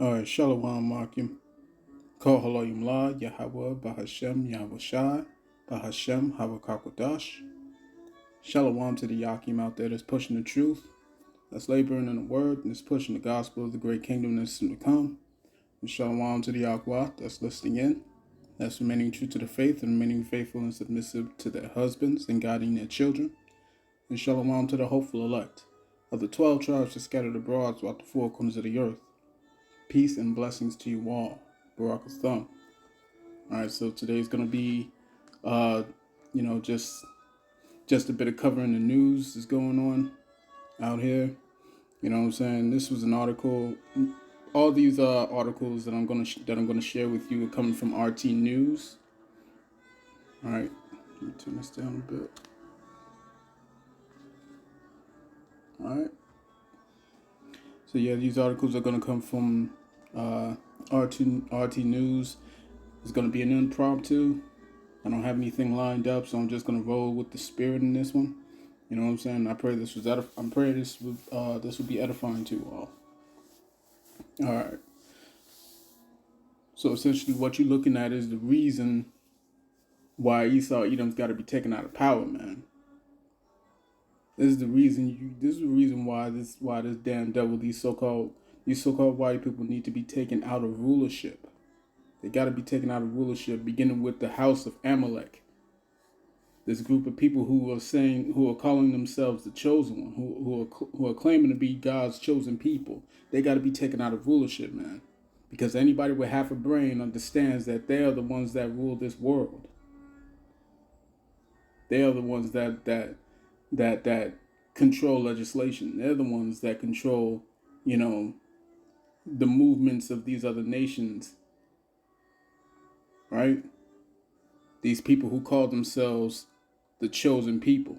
Alright, Shalom Makim. Call Haloyim La, Yahawah Bahashem Yahawashi, Bahashem Hawakakwadash. Shalom to the Yakim out there that's pushing the truth, that's laboring in the word, and that's pushing the gospel of the great kingdom that's soon to come. And shalom to the Yakwah that's listening in, that's remaining true to the faith and remaining faithful and submissive to their husbands and guiding their children. And shalom to the hopeful elect of the 12 tribes that scattered abroad throughout the four corners of the earth. Peace and blessings to you all. Barak Thumb. Alright, so today's gonna be just a bit of covering the news that's going on out here. You know what I'm saying? This was an article. All these articles that I'm gonna share with you are coming from RT News. Alright, let me turn this down a bit. Alright. So yeah, these articles are gonna come from RT News. It's gonna be an impromptu. I don't have anything lined up, so I'm just gonna roll with the spirit in this one. You know what I'm saying? I pray this will be edifying to you all. All right. So essentially, what you're looking at is the reason why Esau Edom's got to be taken out of power, man. This is the reason why this damn devil, these so-called white people need to be taken out of rulership. They got to be taken out of rulership, beginning with the house of Amalek. This group of people who are calling themselves the chosen one, who are claiming to be God's chosen people. They got to be taken out of rulership, man. Because anybody with half a brain understands that they are the ones that rule this world. They are the ones that control legislation. They're the ones that control, the movements of these other nations, right? These people who call themselves the chosen people,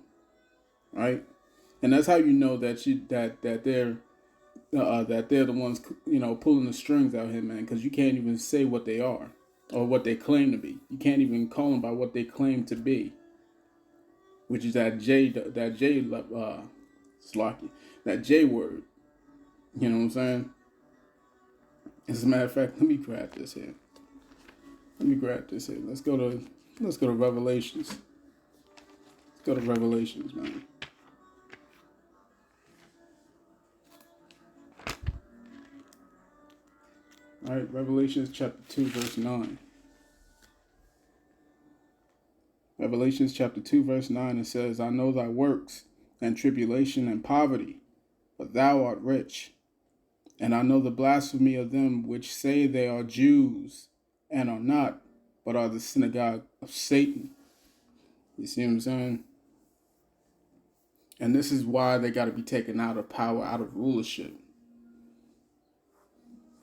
right? And that's how you know that they're the ones, pulling the strings out here, man. Because you can't even say what they are or what they claim to be. You can't even call them by what they claim to be, which is that J word. You know what I'm saying? As a matter of fact, let me grab this here. Let's go to Revelations. Let's go to Revelations, man. All right, Revelations chapter 2, verse 9. Revelations chapter 2, verse 9, it says, I know thy works, and tribulation, and poverty, but thou art rich. And I know the blasphemy of them which say they are Jews, and are not, but are the synagogue of Satan. You see what I'm saying? And this is why they got to be taken out of power, out of rulership.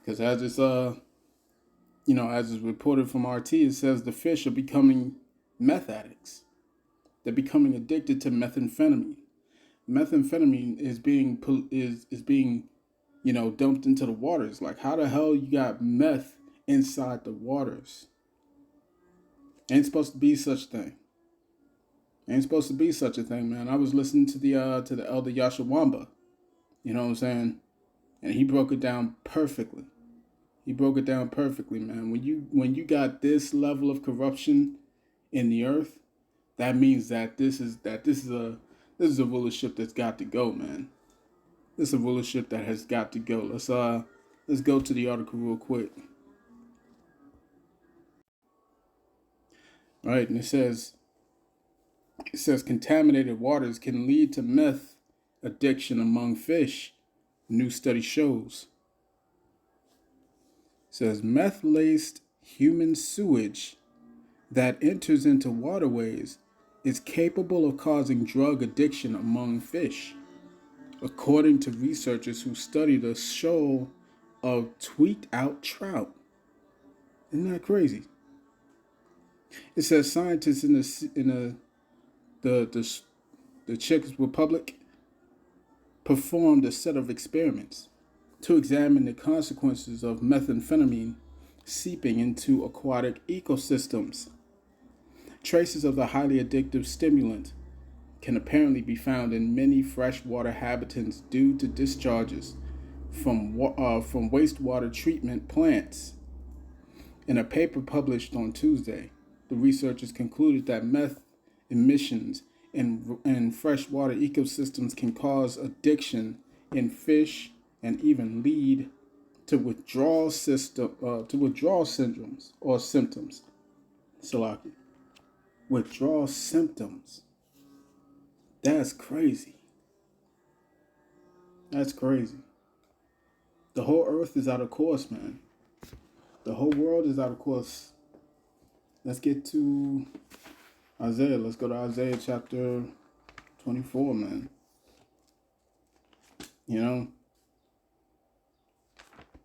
Because as it's reported from RT, it says the fish are becoming meth addicts. They're becoming addicted to methamphetamine. Methamphetamine is being dumped into the waters. Like, how the hell you got meth inside the waters? Ain't supposed to be such a thing. Ain't supposed to be such a thing, man. I was listening to the elder Yahawah. You know what I'm saying? And he broke it down perfectly. Man. When you got this level of corruption in the earth, that means that this is a rulership that's got to go, man. This is a rulership that has got to go. Let's go to the article real quick. All right, and it says contaminated waters can lead to meth addiction among fish. New study shows. It says meth-laced human sewage that enters into waterways is capable of causing drug addiction among fish, according to researchers who study the shoal of tweaked-out trout. Isn't that crazy? It says scientists in the Czech Republic performed a set of experiments to examine the consequences of methamphetamine seeping into aquatic ecosystems. Traces of the highly addictive stimulant can apparently be found in many freshwater habitats due to discharges from wastewater treatment plants. In a paper published on Tuesday, the researchers concluded that meth emissions in freshwater ecosystems can cause addiction in fish and even lead to withdrawal syndromes or symptoms. Salaki. Withdrawal symptoms. That's crazy. That's crazy. The whole earth is out of course, man. The whole world is out of course. Let's get to Isaiah. Let's go to Isaiah chapter 24, man. You know,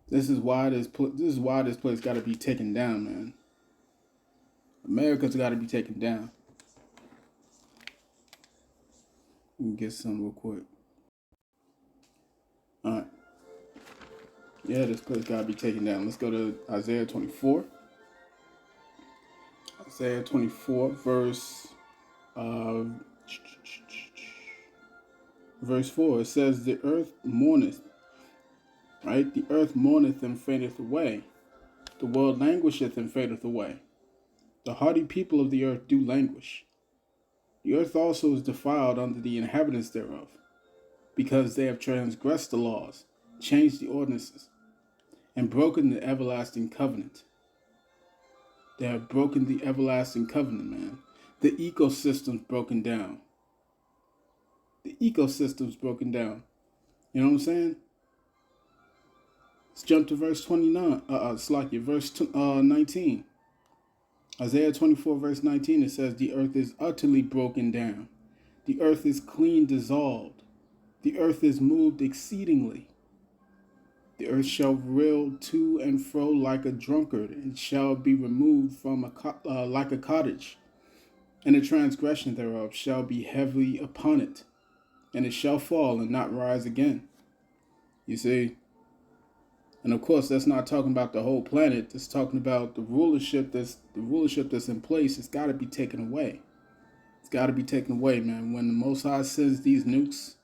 this is why this place got to be taken down, man. America's got to be taken down. Let me get some real quick. All right. Yeah, this place got to be taken down. Let's go to Isaiah 24. Isaiah 24, verse 4. It says, the earth mourneth, right? The earth mourneth and fadeth away. The world languisheth and fadeth away. The hardy people of the earth do languish. The earth also is defiled under the inhabitants thereof, because they have transgressed the laws, changed the ordinances, and broken the everlasting covenant. They have broken the everlasting covenant, man. The ecosystem's broken down. The ecosystem's broken down. You know what I'm saying? Let's jump to verse 29. Verse 19. Isaiah 24, verse 19, it says, the earth is utterly broken down. The earth is clean dissolved. The earth is moved exceedingly. The earth shall reel to and fro like a drunkard, and shall be removed from like a cottage. And the transgression thereof shall be heavy upon it, and it shall fall and not rise again. You see? And of course, that's not talking about the whole planet. It's talking about the rulership that's in place. It's got to be taken away. It's got to be taken away, man. When the Most High sends these nukes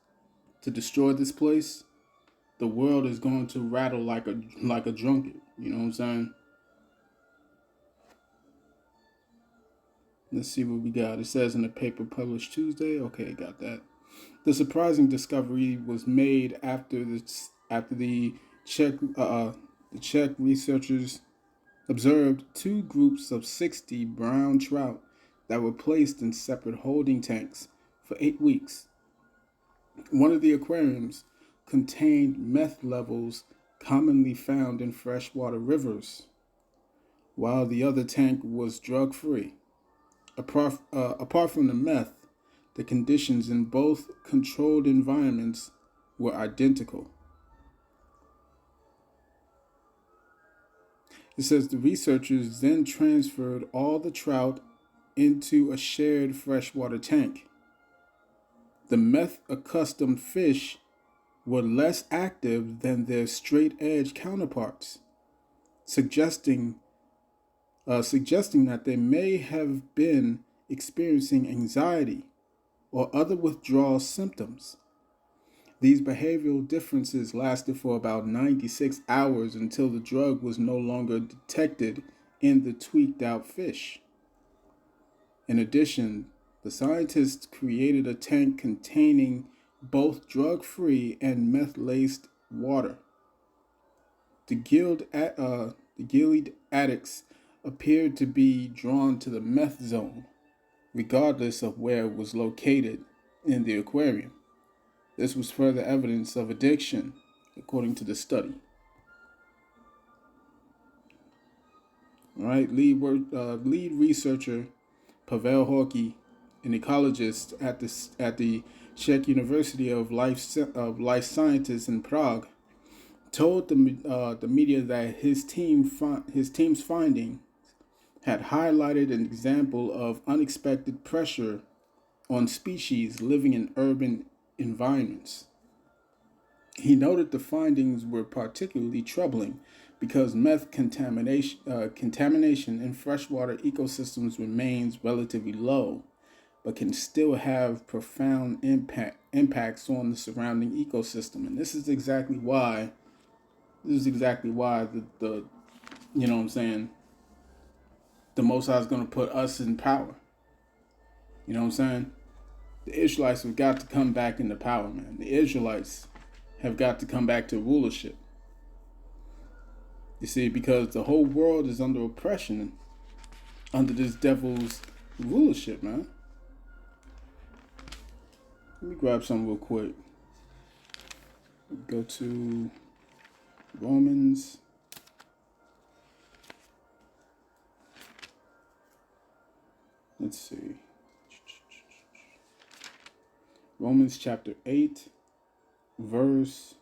to destroy this place, the world is going to rattle like a drunkard. You know what I'm saying? Let's see what we got. It says in the paper published Tuesday. Okay, got that. The surprising discovery was made after the Czech researchers observed two groups of 60 brown trout that were placed in separate holding tanks for 8 weeks. One of the aquariums contained meth levels commonly found in freshwater rivers, while the other tank was drug-free. Apart from the meth, the conditions in both controlled environments were identical. It says the researchers then transferred all the trout into a shared freshwater tank. The meth-accustomed fish were less active than their straight-edge counterparts, suggesting that they may have been experiencing anxiety or other withdrawal symptoms. These behavioral differences lasted for about 96 hours until the drug was no longer detected in the tweaked-out fish. In addition, the scientists created a tank containing both drug-free and meth-laced water. The gilded addicts appeared to be drawn to the meth zone, regardless of where it was located in the aquarium. This was further evidence of addiction, according to the study. All right, lead researcher Pavel Horky, an ecologist at the Czech University of Life Sciences in Prague, told the media that his team's findings had highlighted an example of unexpected pressure on species living in urban environments. He noted the findings were particularly troubling because meth contamination in freshwater ecosystems remains relatively low, but can still have profound impacts on the surrounding ecosystem. And this is exactly why This is exactly why the you know what I'm saying, the Most High is going to put us in power. You know what I'm saying? The Israelites have got to come back into power, man. The Israelites have got to come back to rulership. You see, because the whole world is under oppression, under this devil's rulership, man. Let me grab something real quick. Go to Romans. Let's see. Romans chapter 8, verse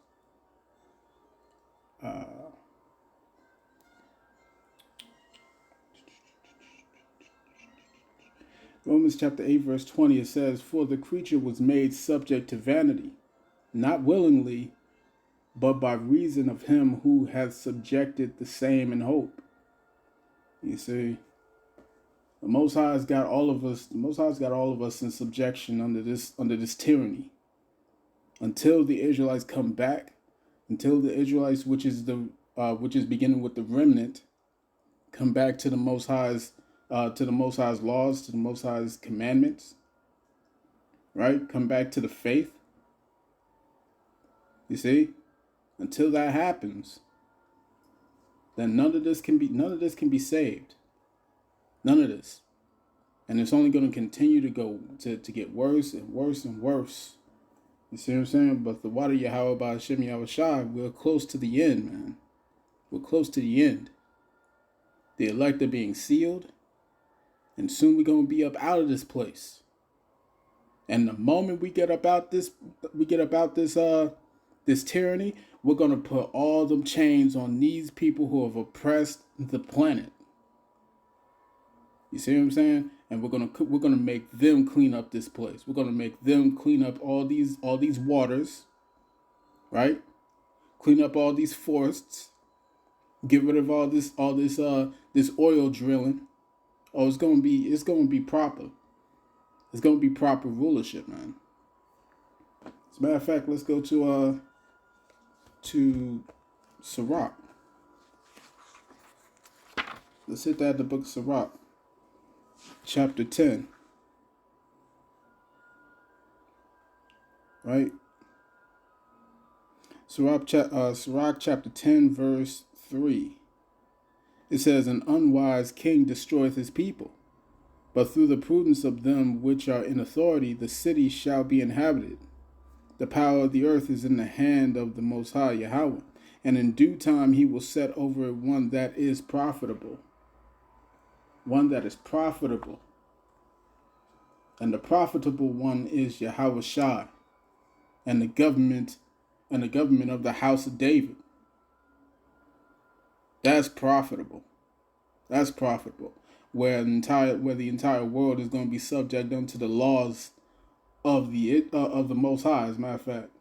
Romans chapter 8, verse 20, it says, "For the creature was made subject to vanity, not willingly, but by reason of him who hath subjected the same in hope." You see, the Most High's got all of us. The Most High's got all of us in subjection under this tyranny. Until the Israelites come back, until the Israelites, which is beginning with the remnant, come back to the Most High's laws, to the Most High's commandments, right? Come back to the faith. You see, until that happens, then none of this can be saved. None of this, and it's only going to continue to go to get worse and worse and worse. You see what I'm saying? But the water Yahawah Bahashem Yahawashi, we're close to the end, man. We're close to the end. The elect are being sealed, and soon we're gonna be up out of this place. And the moment we get about this tyranny, we're gonna put all them chains on these people who have oppressed the planet. You see what I'm saying? And we're gonna make them clean up this place. We're gonna make them clean up all these waters, right? Clean up all these forests. Get rid of all this oil drilling. Oh, it's gonna be proper. It's gonna be proper rulership, man. As a matter of fact, let's go to Sirach. Let's hit that in the book of Sirach, chapter 10. Right? Sirach chapter 10, verse 3. It says, "An unwise king destroyeth his people, but through the prudence of them which are in authority, the city shall be inhabited. The power of the earth is in the hand of the Most High Yahawah, and in due time he will set over it one that is profitable." One that is profitable. And the profitable one is Yahawashi, and the government of the house of David. That's profitable. That's profitable. Where the entire world is going to be subject unto the laws of the Most High. As a matter of fact,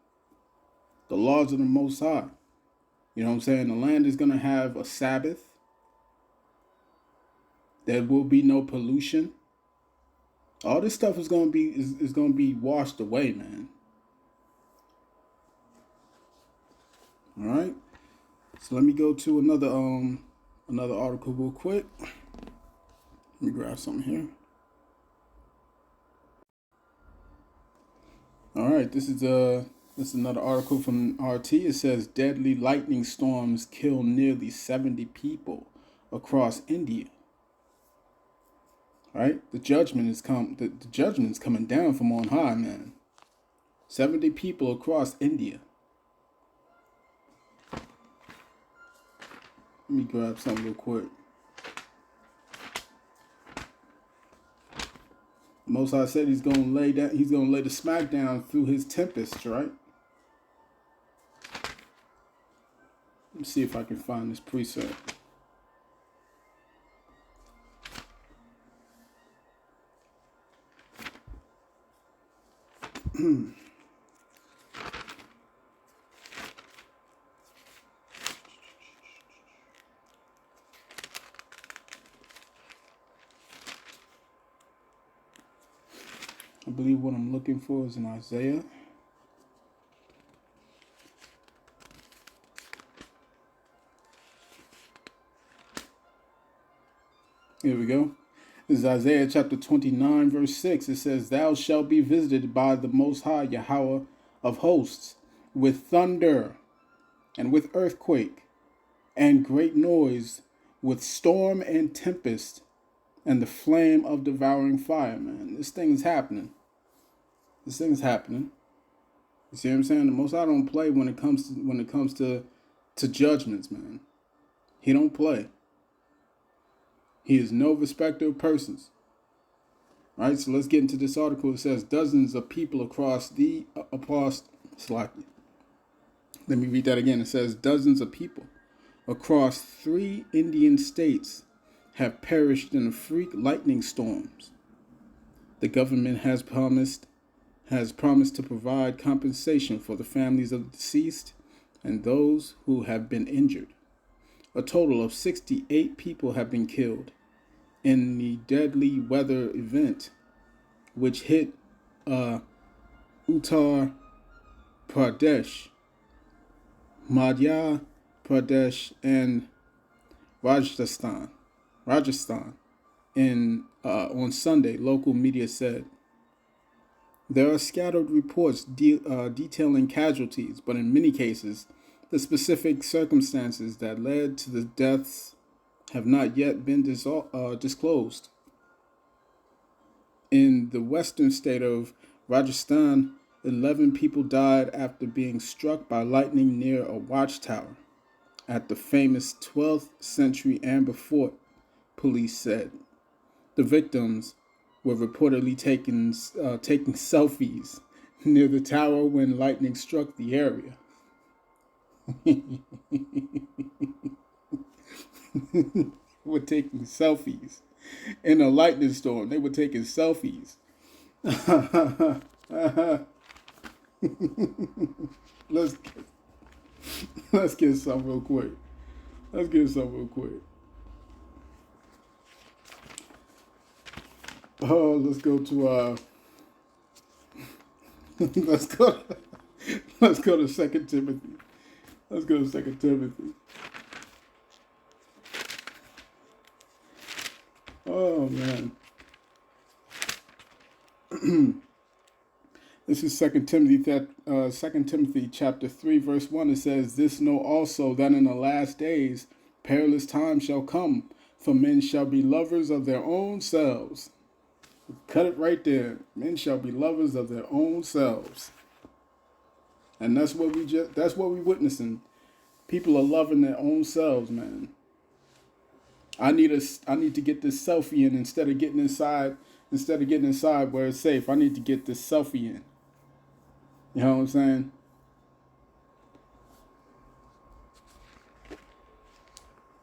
the laws of the Most High. You know what I'm saying? The land is going to have a Sabbath. There will be no pollution. All this stuff is going to be washed away, man. All right. So let me go to another article real quick. Let me grab something here. All right, this is another article from RT. It says deadly lightning storms kill nearly 70 people across India. All right, the judgment is coming down from on high, man. 70 people across India. Let me grab something real quick. Most High said he's gonna lay the smack down through his tempest, right? Let me see if I can find this precept. I believe what I'm looking for is in Isaiah. Here we go. This is Isaiah chapter 29, verse 6. It says, "Thou shalt be visited by the Most High Yahawah of hosts, with thunder and with earthquake and great noise, with storm and tempest and the flame of devouring fire." Man, this thing is happening. This thing is happening. You see what I'm saying? The Most High don't play when it comes to judgments, man. He don't play. He is no respecter of persons. All right, so let's get into this article. It says dozens of people across let me read that again. It says dozens of people across 3 Indian states have perished in freak lightning storms. The government has promised to provide compensation for the families of the deceased and those who have been injured. A total of 68 people have been killed in the deadly weather event, which hit Uttar Pradesh, Madhya Pradesh, and Rajasthan on Sunday, local media said. There are scattered reports detailing casualties, but in many cases, the specific circumstances that led to the deaths have not yet been disclosed. In the western state of Rajasthan, 11 people died after being struck by lightning near a watchtower at the famous 12th century Amber Fort, police said. The victims were reportedly taking selfies near the tower when lightning struck the area. Were taking selfies in a lightning storm. They were taking selfies. Let's get some real quick. Oh, let's go to let's go to 2 Timothy. Let's go to 2 Timothy. Oh man. This is 2 Timothy chapter 3, verse 1. It says, "This know also that in the last days perilous times shall come, for men shall be lovers of their own selves." Cut it right there. Men shall be lovers of their own selves. And that's what we witnessing. People are loving their own selves, man. I need to get this selfie in instead of getting inside where it's safe. I need to get this selfie in. You know what I'm saying?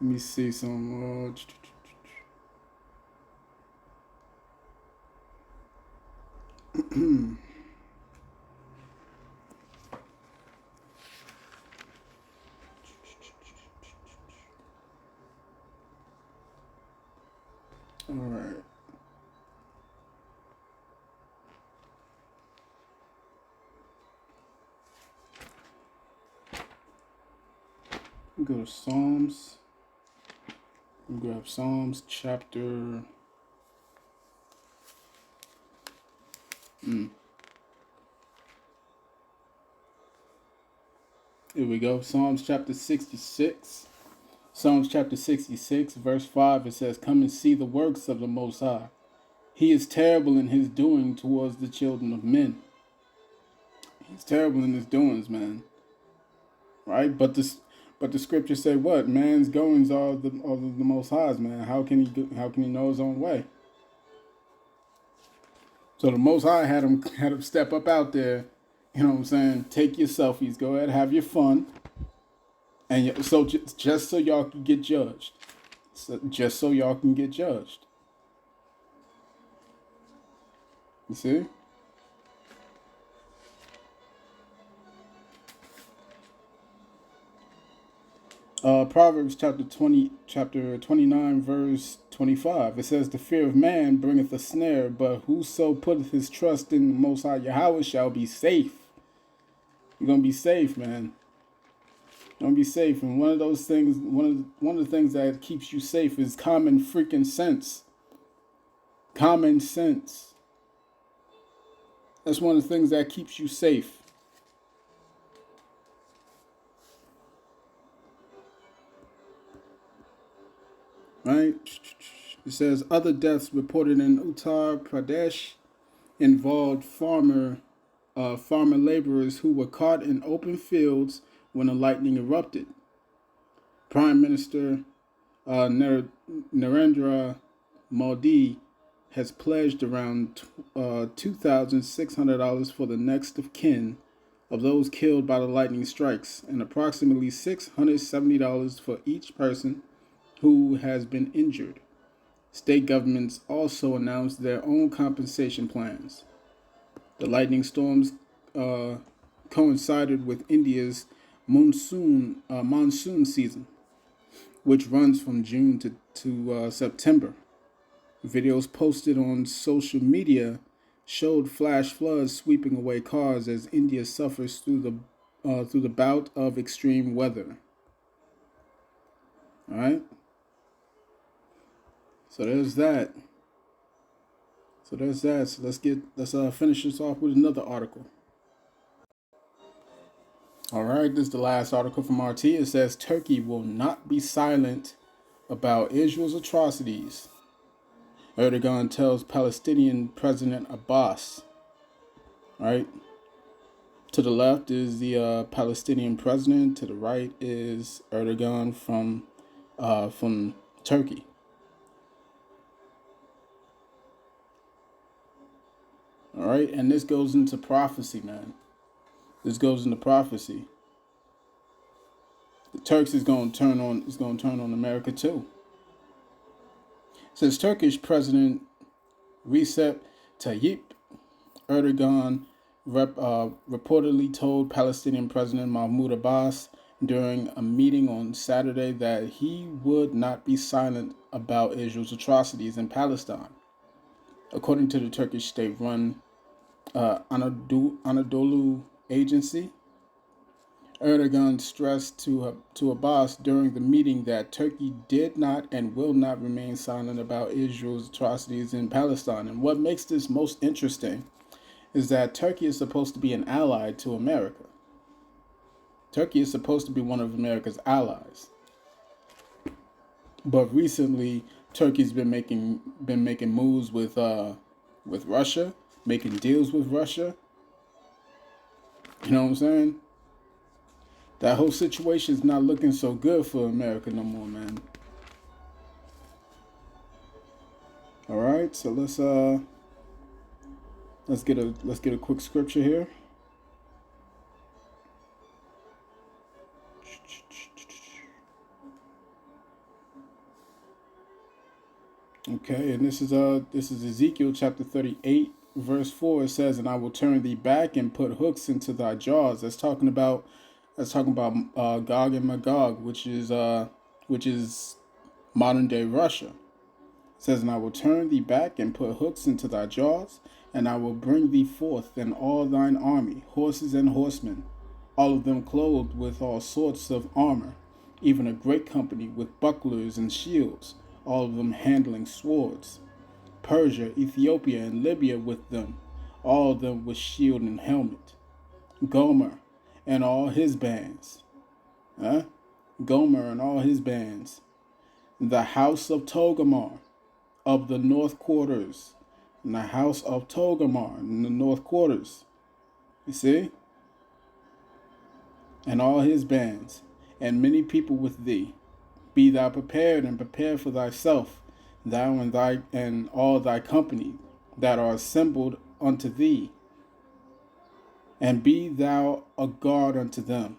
Let me see some more. All right. Go to Psalms. Grab Psalms chapter. Here we go. Psalms chapter 66. Psalms chapter 66, verse 5. It says, "Come and see the works of the Most High. He is terrible in his doing towards the children of men." He's terrible in his doings, man. Right? But the scriptures say what? Man's goings are the Most High's, man. How can he know his own way? So the Most High had him step up out there. You know what I'm saying? Take your selfies. Go ahead, have your fun. And so just so y'all can get judged. You see? Proverbs chapter 29, verse 25. It says, "The fear of man bringeth a snare, but whoso putteth his trust in the Most High Yahweh shall be safe." You're going to be safe, man. Don't be safe. And one of those things, one of the things that keeps you safe is common freaking sense. Common sense. That's one of the things that keeps you safe. Right? It says other deaths reported in Uttar Pradesh involved farmer laborers who were caught in open fields when the lightning erupted. Prime Minister Narendra Modi has pledged around $2,600 for the next of kin of those killed by the lightning strikes, and approximately $670 for each person who has been injured. State governments also announced their own compensation plans. The lightning storms coincided with India's monsoon season, which runs from June to September. Videos posted on social media showed flash floods sweeping away cars as India suffers through the bout of extreme weather. All right. So there's that. So let's finish this off with another article. All right, this is the last article from RT. It says Turkey will not be silent about Israel's atrocities. Erdogan tells Palestinian President Abbas. Right? To the left is the Palestinian president. To the right is Erdogan from Turkey. All right, and this goes into prophecy, man. This goes into prophecy. The Turks is going to turn on America too. It says Turkish President Recep Tayyip Erdogan reportedly told Palestinian President Mahmoud Abbas during a meeting on Saturday that he would not be silent about Israel's atrocities in Palestine. According to the Turkish state-run Anadolu agency, Erdogan stressed to Abbas during the meeting that Turkey did not and will not remain silent about Israel's atrocities in Palestine. And what makes this most interesting is that Turkey is supposed to be an ally to America. Turkey is supposed to be one of America's allies. But recently, Turkey's been making moves with Russia, making deals with Russia. You know what I'm saying? That whole situation is not looking so good for America no more, man. All right, so let's get a quick scripture here. Okay, and this is Ezekiel chapter 38, verse 4. It says, "And I will turn thee back and put hooks into thy jaws." That's talking about Gog and Magog, which is modern day Russia. It says, "And I will turn thee back and put hooks into thy jaws, and I will bring thee forth and all thine army, horses and horsemen, all of them clothed with all sorts of armor, even a great company with bucklers and shields, all of them handling swords. Persia, Ethiopia, and Libya with them, all of them with shield and helmet. Gomer and all his bands." Gomer and all his bands. "The house of Togarmah of the north quarters." And the house of Togarmah in the north quarters. You see? "And all his bands, and many people with thee. Be thou prepared and prepare for thyself, thou and all thy company that are assembled unto thee, and be thou a guard unto them."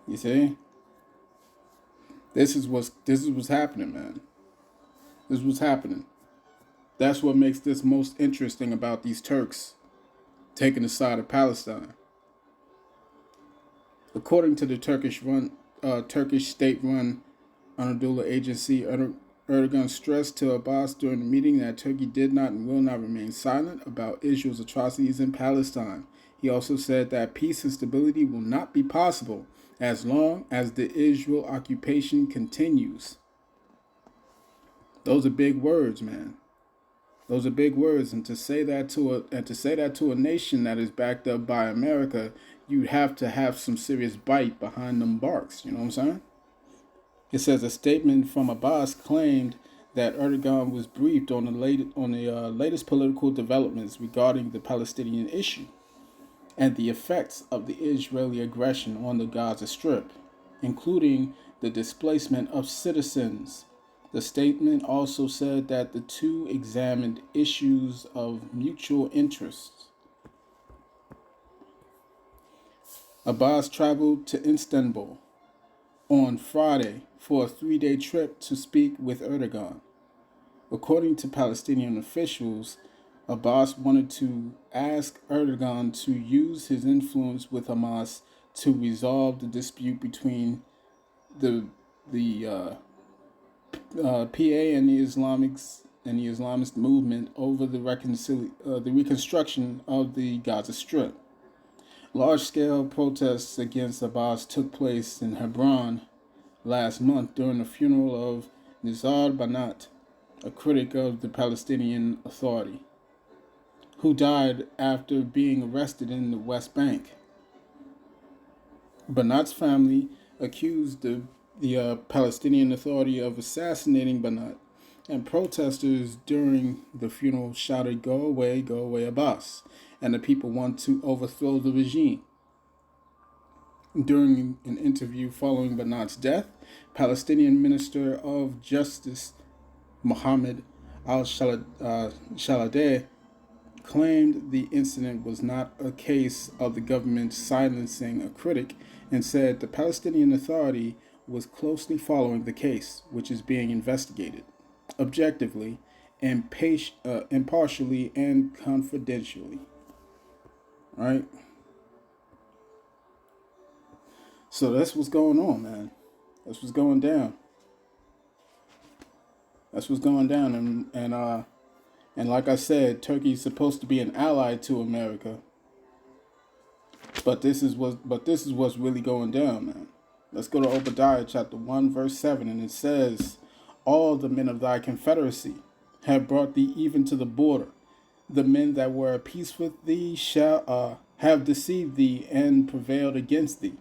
You see? This is what's happening, man. This is what's happening. That's what makes this most interesting about these Turks taking the side of Palestine. According to the Turkish state-run Anadolu agency, Erdogan stressed to Abbas during the meeting that Turkey did not and will not remain silent about Israel's atrocities in Palestine. He also said that peace and stability will not be possible as long as the Israel occupation continues. Those are big words, man. Those are big words, and to say that to a nation that is backed up by America, you have to have some serious bite behind them barks. You know what I'm saying? It says a statement from Abbas claimed that Erdogan was briefed on the latest political developments regarding the Palestinian issue and the effects of the Israeli aggression on the Gaza Strip, including the displacement of citizens. The statement also said that the two examined issues of mutual interest. Abbas traveled to Istanbul on Friday for a 3-day trip to speak with Erdogan. According to Palestinian officials, Abbas wanted to ask Erdogan to use his influence with Hamas to resolve the dispute between the PA and the Islamist movement over the reconstruction of the Gaza Strip. Large-scale protests against Abbas took place in Hebron last month during the funeral of Nizar Banat, a critic of the Palestinian Authority, who died after being arrested in the West Bank. Banat's family accused the Palestinian Authority of assassinating Banat, and protesters during the funeral shouted, go away, Abbas," and the people want to overthrow the regime. During an interview following Banat's death, Palestinian Minister of Justice Mohammed al-Shaladeh claimed the incident was not a case of the government silencing a critic and said the Palestinian Authority was closely following the case, which is being investigated objectively, impartially, and confidentially. Right? So that's what's going on, man. That's what's going down. That's what's going down, and like I said, Turkey is supposed to be an ally to America. But this is what's really going down, man. Let's go to Obadiah chapter 1, verse 7, and it says, all the men of thy confederacy have brought thee even to the border. The men that were at peace with thee shall have deceived thee and prevailed against thee.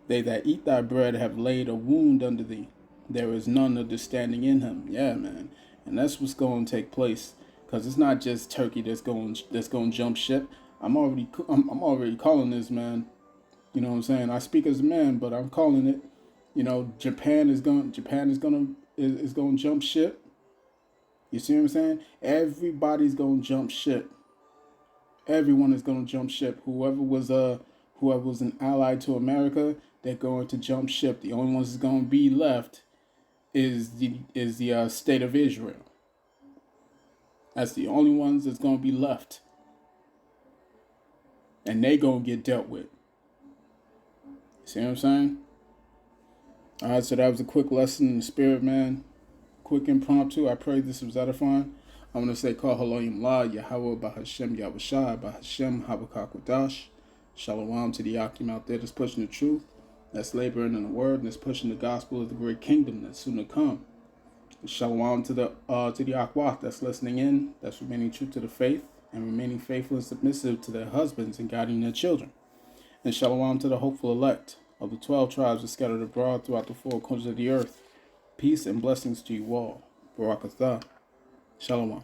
They that eat thy bread have laid a wound under thee. There is none understanding in him. Yeah, man. And that's what's going to take place. Because it's not just Turkey that's going to jump ship. I'm already calling this, man. You know what I'm saying? I speak as a man, but I'm calling it. You know, Japan is going to jump ship. You see what I'm saying? Everybody's going to jump ship. Everyone is going to jump ship. Whoever was an ally to America, they're going to jump ship. The only ones that's going to be left is the state of Israel. That's the only ones that's going to be left. And they going to get dealt with. See what I'm saying? All right, so that was a quick lesson in the spirit, man. Quick impromptu. I pray this was edifying. I'm going to say, Call Haloyim La, Yahawah Bahashem Yahawashi, Bahashem Habakkuk. Shalom to the Yakim out there that's pushing the truth, that's laboring in the word, and that's pushing the gospel of the great kingdom that's soon to come. Shalom to the Akwah that's listening in, that's remaining true to the faith, and remaining faithful and submissive to their husbands and guiding their children. And shalom to the hopeful elect of the 12 tribes that scattered abroad throughout the 4 corners of the earth. Peace and blessings to you all. Barakatah. Shalom.